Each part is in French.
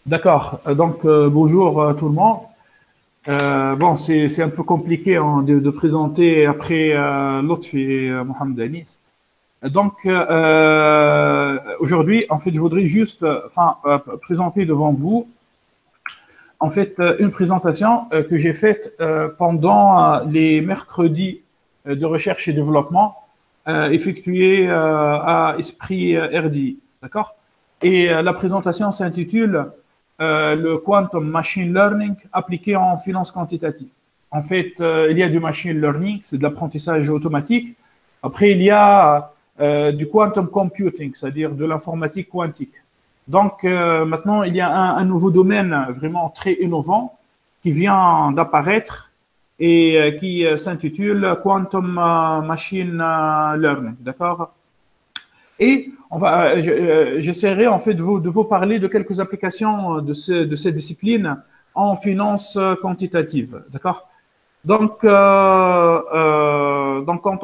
D'accord. Bonjour tout le monde. Bon, c'est un peu compliqué hein, de présenter après Lotfi et Mohamed Anis. Aujourd'hui, en fait, je voudrais juste présenter devant vous en fait une présentation que j'ai faite pendant les mercredis de recherche et développement effectués à Esprit RDI. D'accord? Et la présentation s'intitule le Quantum Machine Learning appliqué en finance quantitative. En fait, il y a du machine learning, c'est de l'apprentissage automatique. Après, il y a du quantum computing, c'est-à-dire de l'informatique quantique. Maintenant, il y a un nouveau domaine vraiment très innovant qui vient d'apparaître et qui s'intitule Quantum Machine Learning. D'accord? Et j'essaierai en fait de vous parler de quelques applications de cette discipline en finance quantitative. D'accord? Quand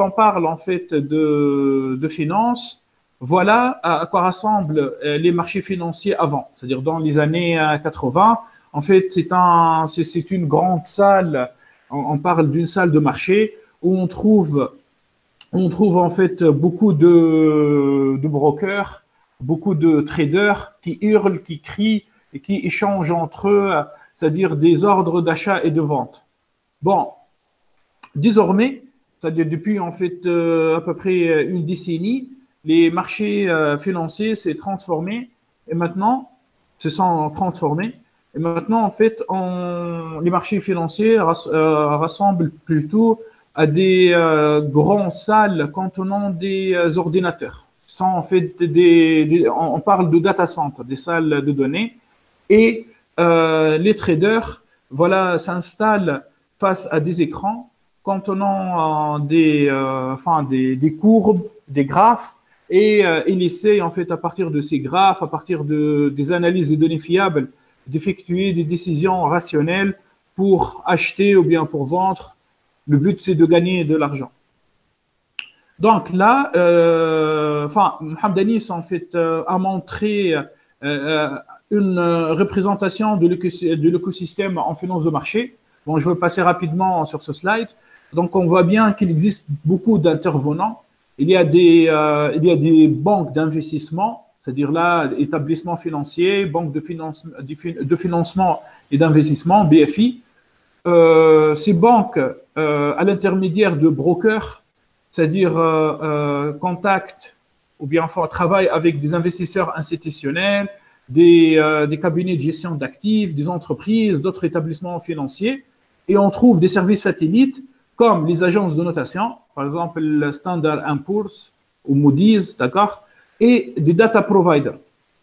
on parle en fait de finance, voilà à quoi rassemblent les marchés financiers avant, c'est-à-dire dans les années 80. En fait, c'est une grande salle. On parle d'une salle de marché où on trouve en fait beaucoup de brokers, beaucoup de traders qui hurlent, qui crient et qui échangent entre eux, c'est-à-dire des ordres d'achat et de vente. Bon, désormais, c'est-à-dire depuis en fait à peu près une décennie, les marchés financiers s'est transformés et maintenant, se sont transformés. Et maintenant, en fait, les marchés financiers rassemblent plutôt à des grandes salles contenant des ordinateurs. Sont en fait on parle de data center, des salles de données, et les traders, voilà, s'installent face à des écrans contenant des courbes, des graphes, et ils essaient en fait à partir de ces graphes, à partir des analyses de données fiables, d'effectuer des décisions rationnelles pour acheter ou bien pour vendre. Le but, c'est de gagner de l'argent. Donc là, Mohamed Anis, en fait, a montré une représentation de l'écosystème en finance de marché. Bon, je vais passer rapidement sur ce slide. Donc, on voit bien qu'il existe beaucoup d'intervenants. Il y a des banques d'investissement, c'est-à-dire là, établissements financiers, banques de financement et d'investissement, BFI. Ces banques, à l'intermédiaire de brokers, c'est-à-dire contactent ou bien travaillent avec des investisseurs institutionnels, des cabinets de gestion d'actifs, des entreprises, d'autres établissements financiers, et on trouve des services satellites comme les agences de notation, par exemple le Standard & Poor's ou Moody's, d'accord, et des data providers,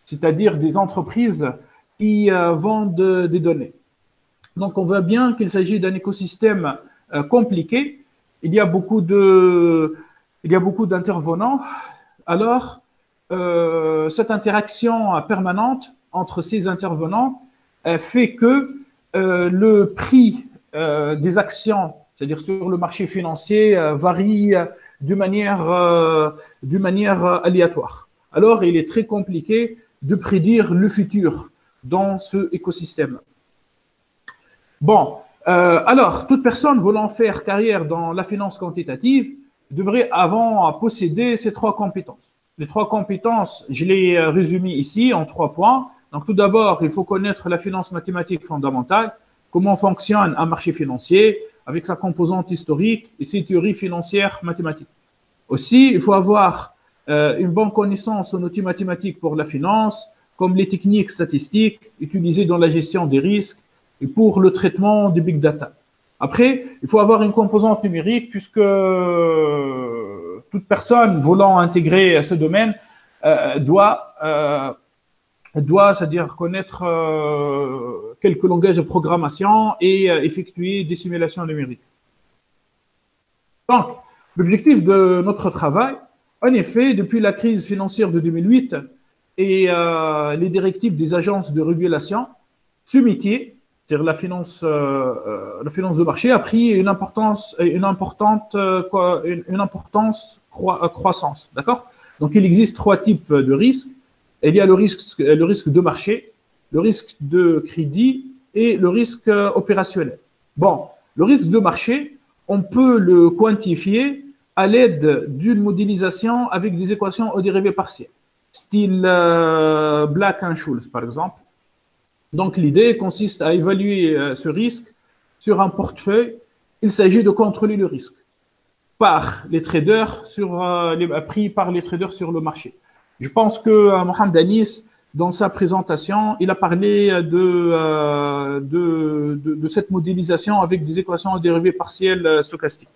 c'est-à-dire des entreprises qui vendent des données. Donc, on voit bien qu'il s'agit d'un écosystème compliqué. Il y a beaucoup d'intervenants. Alors, cette interaction permanente entre ces intervenants fait que le prix des actions, c'est-à-dire sur le marché financier, varie d'une manière aléatoire. Alors, il est très compliqué de prédire le futur dans ce écosystème. Bon, alors, toute personne voulant faire carrière dans la finance quantitative devrait avant posséder ces trois compétences. Les trois compétences, je les résumées ici en 3 points. Donc, tout d'abord, il faut connaître la finance mathématique fondamentale, comment fonctionne un marché financier avec sa composante historique et ses théories financières mathématiques. Aussi, il faut avoir une bonne connaissance en outils mathématiques pour la finance, comme les techniques statistiques utilisées dans la gestion des risques et pour le traitement des big data. Après, il faut avoir une composante numérique puisque toute personne voulant intégrer ce domaine doit c'est-à-dire connaître quelques langages de programmation et effectuer des simulations numériques. Donc, l'objectif de notre travail, en effet, depuis la crise financière de 2008 et les directives des agences de régulation, ce métier, c'est-à-dire la finance de marché, a pris une importance croissance. D'accord? Donc, il existe 3 types de risques. Il y a le risque de marché, le risque de crédit et le risque opérationnel. Bon, le risque de marché, on peut le quantifier à l'aide d'une modélisation avec des équations aux dérivées partielles, style Black and Scholes, par exemple. Donc, l'idée consiste à évaluer ce risque sur un portefeuille. Il s'agit de contrôler le risque par les traders pris par les traders sur le marché. Je pense que Mohamed Anis, dans sa présentation, il a parlé de cette modélisation avec des équations aux dérivées partielles stochastiques.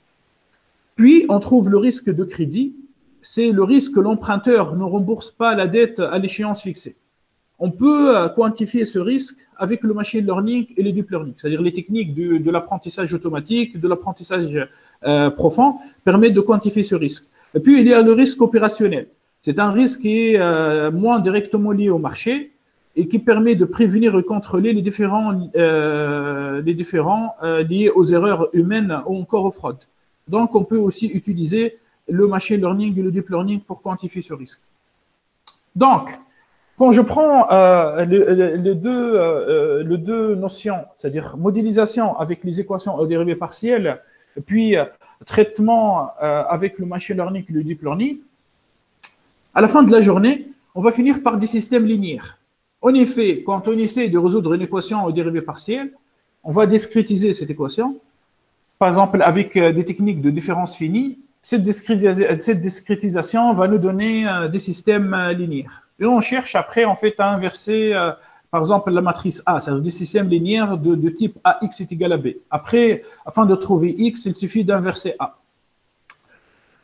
Puis, on trouve le risque de crédit. C'est le risque que l'emprunteur ne rembourse pas la dette à l'échéance fixée. On peut quantifier ce risque avec le machine learning et le deep learning, c'est-à-dire les techniques de l'apprentissage automatique, de l'apprentissage profond, permettent de quantifier ce risque. Et puis, il y a le risque opérationnel. C'est un risque qui est moins directement lié au marché et qui permet de prévenir et contrôler les différents liés aux erreurs humaines ou encore aux fraudes. Donc, on peut aussi utiliser le machine learning et le deep learning pour quantifier ce risque. Donc, quand je prends les deux notions, c'est-à-dire modélisation avec les équations aux dérivées partielles, et puis traitement avec le machine learning et le deep learning, à la fin de la journée, on va finir par des systèmes linéaires. En effet, quand on essaie de résoudre une équation aux dérivées partielles, on va discrétiser cette équation, par exemple avec des techniques de différence finie. Cette discrétisation va nous donner des systèmes linéaires. Et on cherche après, en fait, à inverser, par exemple, la matrice A, c'est-à-dire des systèmes linéaires de type AX est égal à B. Après, afin de trouver X, il suffit d'inverser A.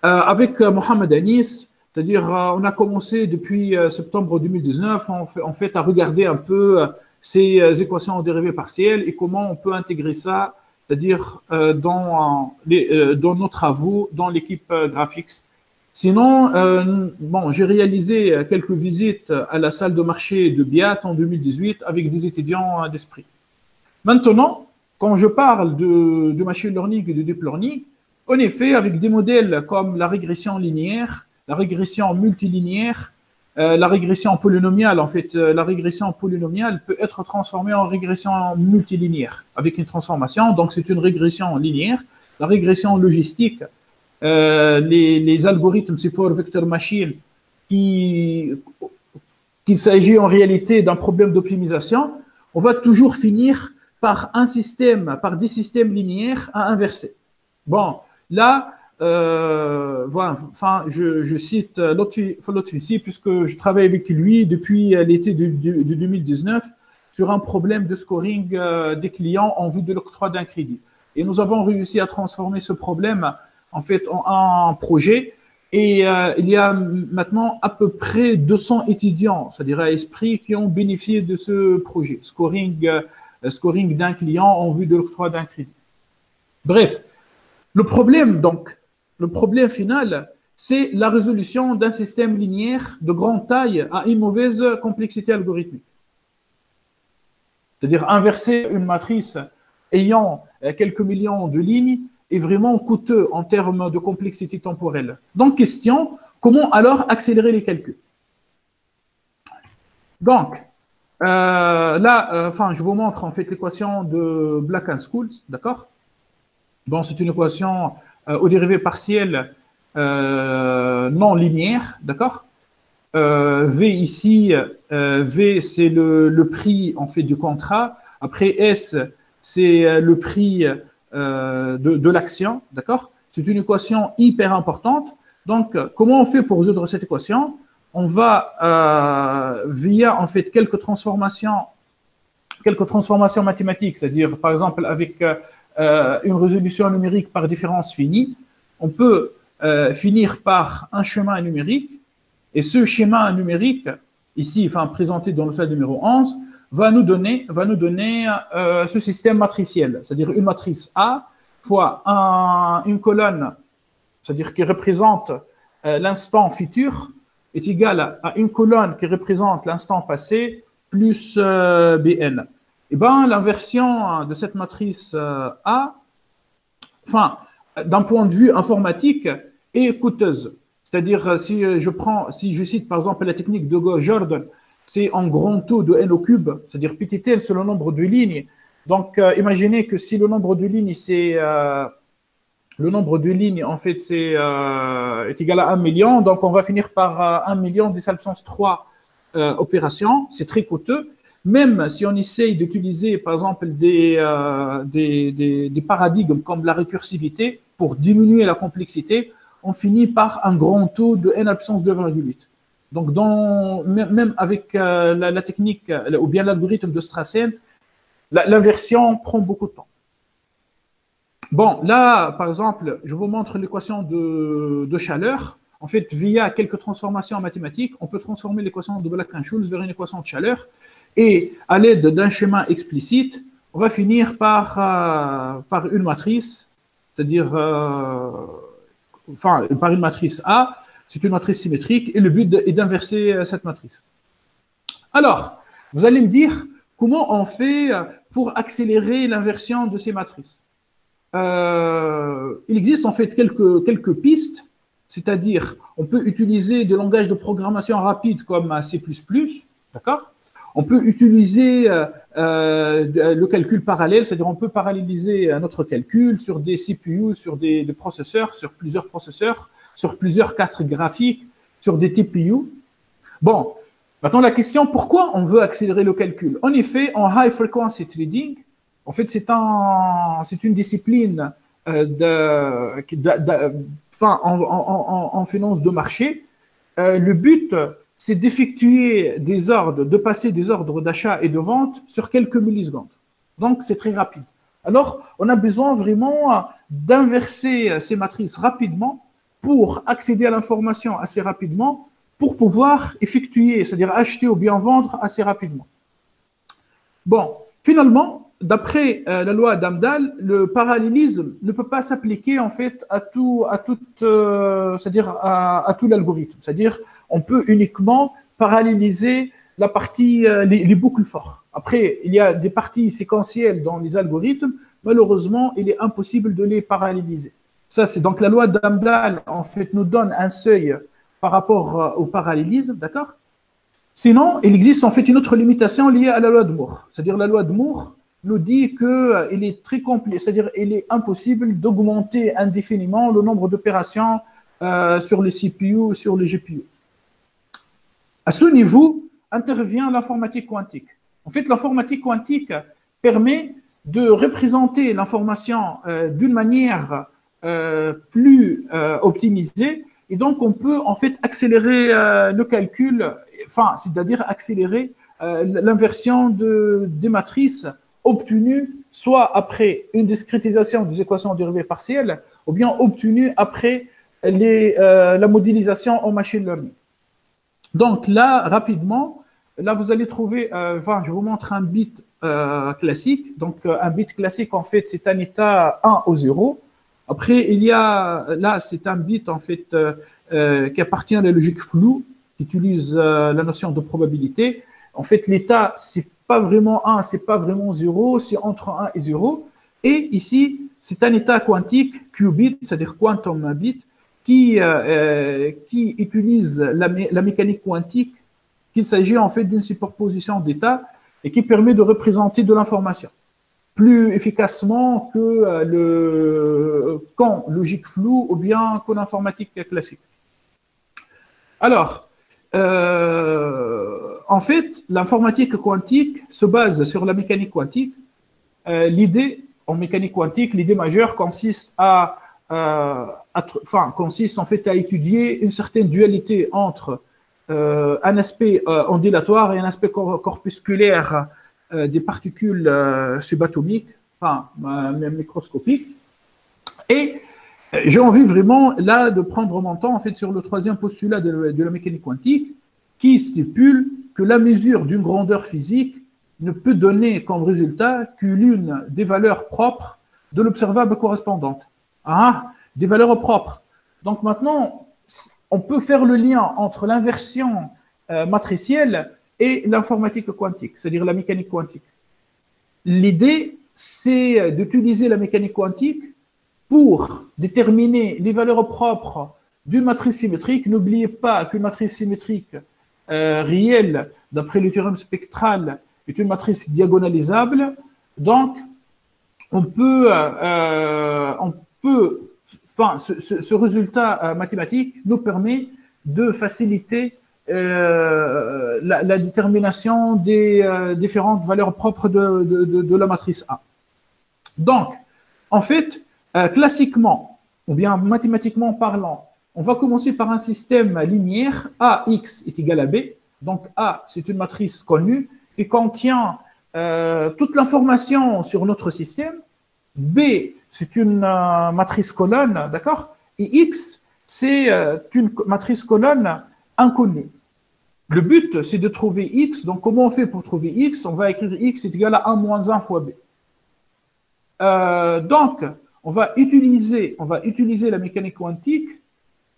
Avec Mohamed Anis, c'est-à-dire, on a commencé depuis septembre 2019, en fait, à regarder un peu ces équations aux dérivées partielles et comment on peut intégrer ça, c'est-à-dire dans nos travaux, dans l'équipe graphics. Sinon, bon, j'ai réalisé quelques visites à la salle de marché de Biat en 2018 avec des étudiants d'Esprit. Maintenant, quand je parle de machine learning et de deep learning, en effet, avec des modèles comme la régression linéaire, la régression multilinéaire, la régression polynomiale, en fait, la régression polynomiale peut être transformée en régression multilinéaire avec une transformation. Donc, c'est une régression linéaire. La régression logistique, les algorithmes support vector machine, qu'il s'agit en réalité d'un problème d'optimisation, on va toujours finir par des systèmes linéaires à inverser. Bon, là, voilà, enfin, je cite Lotfi puisque je travaille avec lui depuis l'été de 2019 sur un problème de scoring des clients en vue de l'octroi d'un crédit. Et nous avons réussi à transformer ce problème en fait en un projet. Et il y a maintenant à peu près 200 étudiants, c'est-à-dire à Esprit, qui ont bénéficié de ce projet, scoring d'un client en vue de l'octroi d'un crédit. Bref, le problème final, c'est la résolution d'un système linéaire de grande taille à une mauvaise complexité algorithmique. C'est-à-dire inverser une matrice ayant quelques millions de lignes est vraiment coûteux en termes de complexité temporelle. Donc, question, comment alors accélérer les calculs? Donc, là, je vous montre en fait l'équation de Black and Scholes, d'accord? Bon, c'est une équation aux dérivées partielles non linéaires, d'accord? V ici, V c'est le prix en fait du contrat. Après S, c'est le prix de l'action, d'accord? C'est une équation hyper importante. Donc, comment on fait pour résoudre cette équation? On va via en fait quelques transformations mathématiques, c'est-à-dire par exemple avec une résolution numérique par différence finie, on peut finir par un schéma numérique. Et ce schéma numérique, ici, présenté dans le slide numéro 11, va nous donner ce système matriciel, c'est-à-dire une matrice A fois une colonne, c'est-à-dire qui représente l'instant futur, est égale à une colonne qui représente l'instant passé plus Bn. Et bien, l'inversion de cette matrice A, d'un point de vue informatique, est coûteuse. C'est-à-dire, si je cite par exemple la technique de Gauss-Jordan, c'est en grand taux de n au cube, c'est-à-dire petit n, c'est le nombre de lignes. Donc, imaginez que si le nombre de lignes, en fait, est égal à 1 million, donc on va finir par 1 million 10 à la puissance 3 opérations. C'est très coûteux. Même si on essaye d'utiliser, par exemple, des paradigmes comme la récursivité pour diminuer la complexité, on finit par un grand taux de n à la puissance 2,8. Donc, même avec la technique ou bien l'algorithme de Strassen, l'inversion prend beaucoup de temps. Bon, là, par exemple, je vous montre l'équation de chaleur. En fait, via quelques transformations mathématiques, on peut transformer l'équation de Black-Scholes vers une équation de chaleur. Et à l'aide d'un schéma explicite, on va finir par une matrice, c'est-à-dire par une matrice A. C'est une matrice symétrique et le but est d'inverser cette matrice. Alors, vous allez me dire comment on fait pour accélérer l'inversion de ces matrices. Il existe en fait quelques pistes, c'est-à-dire on peut utiliser des langages de programmation rapides comme C++, d'accord? On peut utiliser le calcul parallèle, c'est-à-dire on peut paralléliser notre calcul sur des CPU, sur des processeurs, sur plusieurs cartes graphiques, sur des TPU. Bon, maintenant la question, pourquoi on veut accélérer le calcul? En effet, en high frequency trading, en fait, c'est une discipline en finance de marché. Le but, c'est d'effectuer des ordres, de passer des ordres d'achat et de vente sur quelques millisecondes. Donc, c'est très rapide. Alors, on a besoin vraiment d'inverser ces matrices rapidement pour accéder à l'information assez rapidement, pour pouvoir effectuer, c'est-à-dire acheter ou bien vendre assez rapidement. Bon, finalement, d'après la loi d'Amdahl, le parallélisme ne peut pas s'appliquer en fait à tout l'algorithme. C'est-à-dire, on peut uniquement paralléliser la partie, les boucles fortes. Après, il y a des parties séquentielles dans les algorithmes. Malheureusement, il est impossible de les paralléliser. Ça, c'est donc la loi d'Amdahl, en fait, nous donne un seuil par rapport au parallélisme, d'accord? Sinon, il existe en fait une autre limitation liée à la loi de Moore. C'est-à-dire, la loi de Moore nous dit qu'il est très compliqué, c'est-à-dire il est impossible d'augmenter indéfiniment le nombre d'opérations sur les CPU, sur les GPU. À ce niveau intervient l'informatique quantique. En fait, l'informatique quantique permet de représenter l'information d'une manière plus optimisée, et donc on peut en fait accélérer le calcul, c'est-à-dire accélérer l'inversion des matrices obtenues soit après une discrétisation des équations dérivées partielles, ou bien obtenues après la modélisation en machine learning. Donc là, rapidement, là vous allez trouver, je vous montre un bit classique. Donc un bit classique, en fait, c'est un état 1 au 0. Après, il y a, là, c'est un bit, en fait, qui appartient à la logique floue, qui utilise la notion de probabilité. En fait, l'état, c'est pas vraiment 1, c'est pas vraiment 0, c'est entre 1 et 0. Et ici, c'est un état quantique, qubit, c'est-à-dire quantum bit, qui utilise la mécanique quantique, qu'il s'agit en fait d'une superposition d'états et qui permet de représenter de l'information plus efficacement que le camp logique flou ou bien qu'en informatique classique. Alors, en fait, l'informatique quantique se base sur la mécanique quantique. L'idée en mécanique quantique, l'idée majeure consiste consiste en fait à étudier une certaine dualité entre un aspect ondulatoire et un aspect corpusculaire des particules subatomiques, même microscopiques. Et j'ai envie vraiment là de prendre mon temps en fait sur le troisième postulat de la mécanique quantique, qui stipule que la mesure d'une grandeur physique ne peut donner comme résultat que l'une des valeurs propres de l'observable correspondante. Des valeurs propres. Donc maintenant, on peut faire le lien entre l'inversion matricielle et l'informatique quantique, c'est-à-dire la mécanique quantique. L'idée, c'est d'utiliser la mécanique quantique pour déterminer les valeurs propres d'une matrice symétrique. N'oubliez pas qu'une matrice symétrique réelle d'après le théorème spectral, est une matrice diagonalisable. Donc, on peut, enfin, ce résultat mathématique nous permet de faciliter la détermination des différentes valeurs propres de la matrice A. Donc, en fait, classiquement, ou bien mathématiquement parlant, on va commencer par un système linéaire. AX est égal à B. Donc, A, c'est une matrice connue qui contient toute l'information sur notre système. B, c'est une matrice colonne, d'accord? Et X, c'est une matrice colonne inconnue. Le but, c'est de trouver X. Donc, comment on fait pour trouver X? On va écrire X est égal à 1 moins 1 fois B. Donc, on va utiliser la mécanique quantique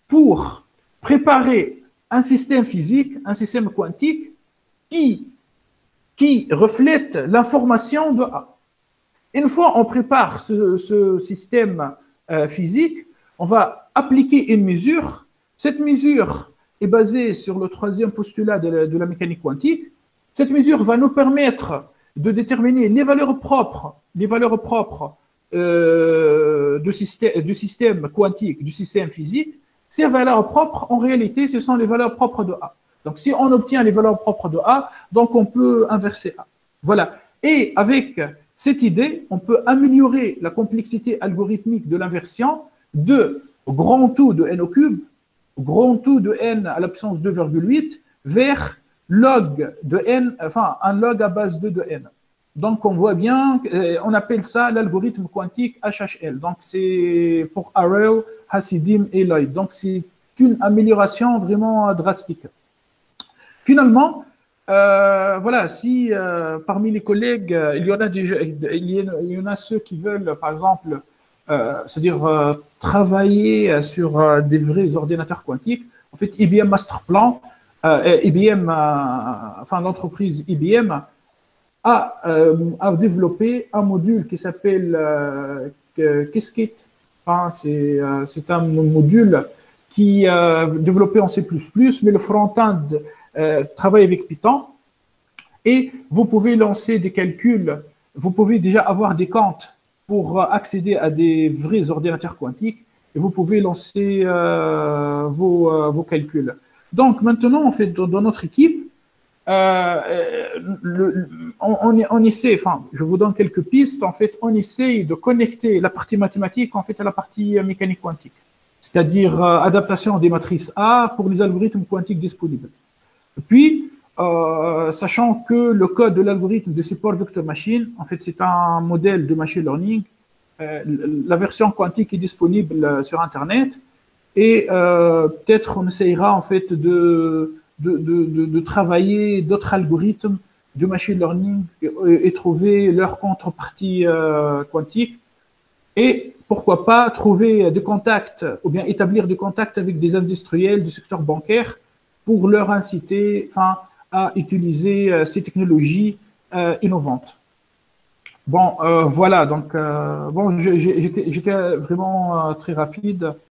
pour préparer un système physique, un système quantique qui reflète l'information de A. Une fois on prépare ce système physique, on va appliquer une mesure. Cette mesure est basée sur le troisième postulat de la mécanique quantique. Cette mesure va nous permettre de déterminer les valeurs propres du système quantique, du système physique. Ces valeurs propres, en réalité, ce sont les valeurs propres de A. Donc, si on obtient les valeurs propres de A, donc on peut inverser A. Voilà. Et avec cette idée, on peut améliorer la complexité algorithmique de l'inversion de grand tout de n au cube, grand tout de n à la puissance 2,8 vers log de n, enfin un log à base 2 de n. Donc on voit bien, on appelle ça l'algorithme quantique HHL. Donc c'est pour Arrow, Hasidim et Lloyd. Donc c'est une amélioration vraiment drastique. Finalement, voilà, si parmi les collègues, il y en a ceux qui veulent, par exemple, c'est-à-dire travailler sur des vrais ordinateurs quantiques. En fait, IBM Masterplan, enfin l'entreprise IBM a développé un module qui s'appelle Qiskit. Enfin, c'est un module qui est développé en C++, mais le front-end travaille avec Python. Et vous pouvez lancer des calculs, vous pouvez déjà avoir des comptes pour accéder à des vrais ordinateurs quantiques et vous pouvez lancer vos calculs. Donc maintenant, en fait, dans notre équipe, on essaie, enfin, je vous donne quelques pistes, en fait, on essaie de connecter la partie mathématique, en fait, à la partie mécanique quantique, c'est-à-dire adaptation des matrices A pour les algorithmes quantiques disponibles. Puis, sachant que le code de l'algorithme de support vector machine, en fait, c'est un modèle de machine learning, la version quantique est disponible sur Internet, et peut-être on essayera, en fait, de travailler d'autres algorithmes de machine learning et trouver leur contrepartie quantique. Et pourquoi pas trouver des contacts ou bien établir des contacts avec des industriels du secteur bancaire pour leur inciter à utiliser ces technologies innovantes. Bon, voilà, donc bon, j'étais vraiment très rapide.